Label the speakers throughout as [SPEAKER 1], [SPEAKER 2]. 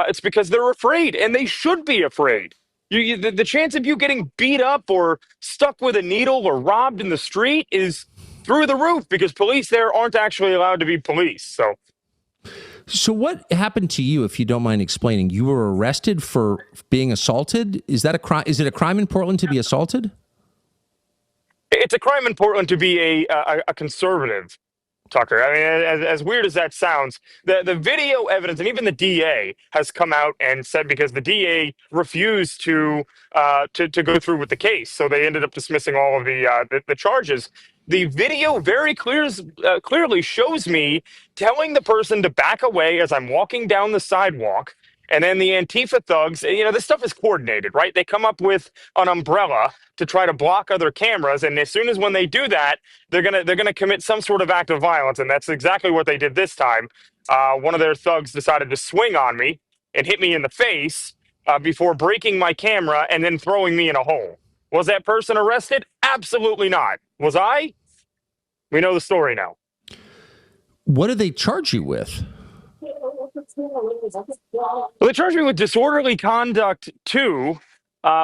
[SPEAKER 1] It's because they're afraid, and they should be afraid. The chance of you getting beat up or stuck with a needle or robbed in the street is through the roof because police there aren't actually allowed to be police.
[SPEAKER 2] So what happened to you, if you don't mind explaining? You were arrested for being assaulted? Is that a crime? Is it a crime in Portland to be assaulted?
[SPEAKER 1] It's a crime in Portland to be a conservative, Tucker. I mean, as weird as that sounds, the video evidence and even the DA has come out and said because the DA refused to go through with the case, so they ended up dismissing all of the charges. The video very clearly shows me telling the person to back away as I'm walking down the sidewalk. And then the Antifa thugs, this stuff is coordinated, right? They come up with an umbrella to try to block other cameras. And as soon as when they do that, they're gonna commit some sort of act of violence. And that's exactly what they did this time. One of their thugs decided to swing on me and hit me in the face before breaking my camera and then throwing me in a hole. Was that person arrested? Absolutely not. Was I? We know the story now.
[SPEAKER 2] What did they charge you with?
[SPEAKER 1] Well, they charged me with disorderly conduct too,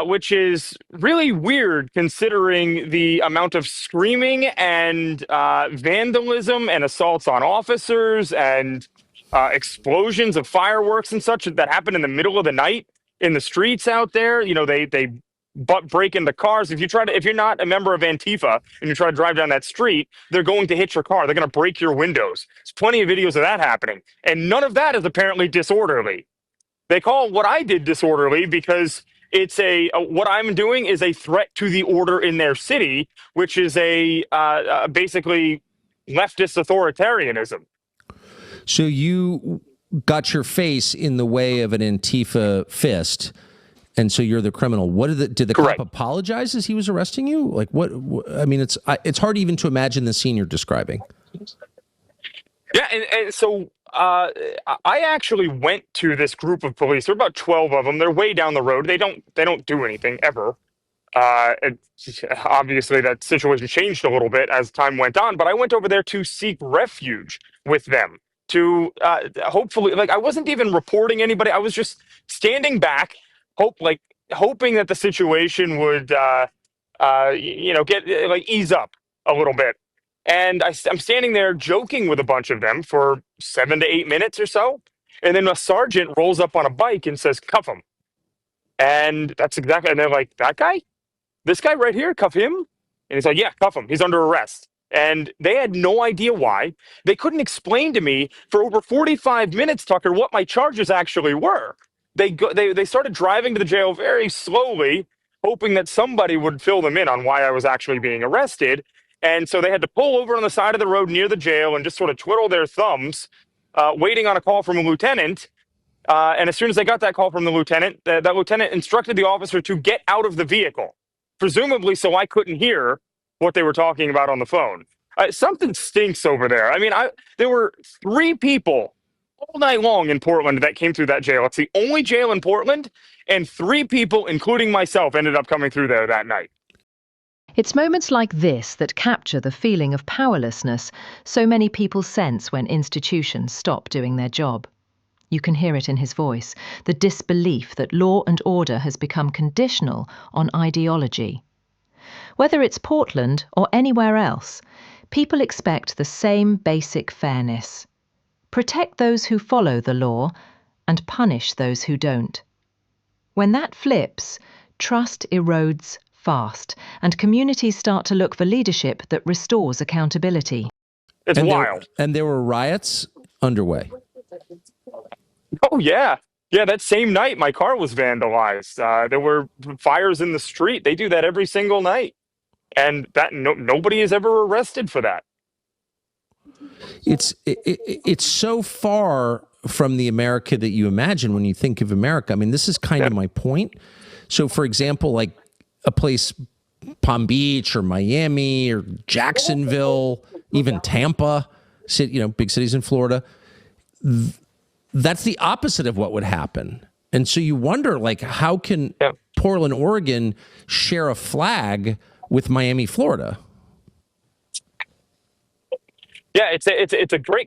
[SPEAKER 1] which is really weird considering the amount of screaming and vandalism and assaults on officers and explosions of fireworks and such that happened in the middle of the night in the streets out there. They break into cars. If you're not a member of Antifa and you try to drive down that street, they're going to hit your car. They're going to break your windows. There's plenty of videos of that happening. And none of that is apparently disorderly. They call what I did disorderly because it's what I'm doing is a threat to the order in their city, which is basically leftist authoritarianism.
[SPEAKER 2] So you got your face in the way of an Antifa fist. And so you're the criminal. Did the
[SPEAKER 1] Correct.
[SPEAKER 2] cop apologize as he was arresting you? Like what? I mean, it's hard even to imagine the scene you're describing.
[SPEAKER 1] Yeah, and so I actually went to this group of police. There are about 12 of them. They're way down the road. They don't do anything ever. Obviously, that situation changed a little bit as time went on. But I went over there to seek refuge with them. To hopefully, I wasn't even reporting anybody. I was just standing back. Hoping that the situation would, ease up a little bit. And I'm standing there joking with a bunch of them for 7 to 8 minutes or so. And then a sergeant rolls up on a bike and says, cuff him. And and they're like, that guy? This guy right here, cuff him? And he's like, yeah, cuff him. He's under arrest. And they had no idea why. They couldn't explain to me for over 45 minutes, Tucker, what my charges actually were. They started driving to the jail very slowly, hoping that somebody would fill them in on why I was actually being arrested. And so they had to pull over on the side of the road near the jail and just sort of twiddle their thumbs, waiting on a call from a lieutenant. And as soon as they got that call from the lieutenant, that lieutenant instructed the officer to get out of the vehicle, presumably so I couldn't hear what they were talking about on the phone. Something stinks over there. I mean, there were 3 people all night long in Portland that came through that jail. It's the only jail in Portland, and 3 people, including myself, ended up coming through there that night.
[SPEAKER 3] It's moments like this that capture the feeling of powerlessness so many people sense when institutions stop doing their job. You can hear it in his voice, the disbelief that law and order has become conditional on ideology. Whether it's Portland or anywhere else, people expect the same basic fairness. Protect those who follow the law and punish those who don't. When that flips, trust erodes fast and communities start to look for leadership that restores accountability.
[SPEAKER 1] It's wild.
[SPEAKER 2] And there were riots underway.
[SPEAKER 1] Oh, yeah. Yeah, that same night, my car was vandalized. There were fires in the street. They do that every single night. And nobody is ever arrested for that.
[SPEAKER 2] It's so far from the America that you imagine when you think of America. I mean, this is kind of my point. So, for example, like a place, Palm Beach or Miami or Jacksonville, even Tampa, big cities in Florida, that's the opposite of what would happen. And so you wonder, how can Portland, Oregon share a flag with Miami, Florida?
[SPEAKER 1] Yeah, it's a great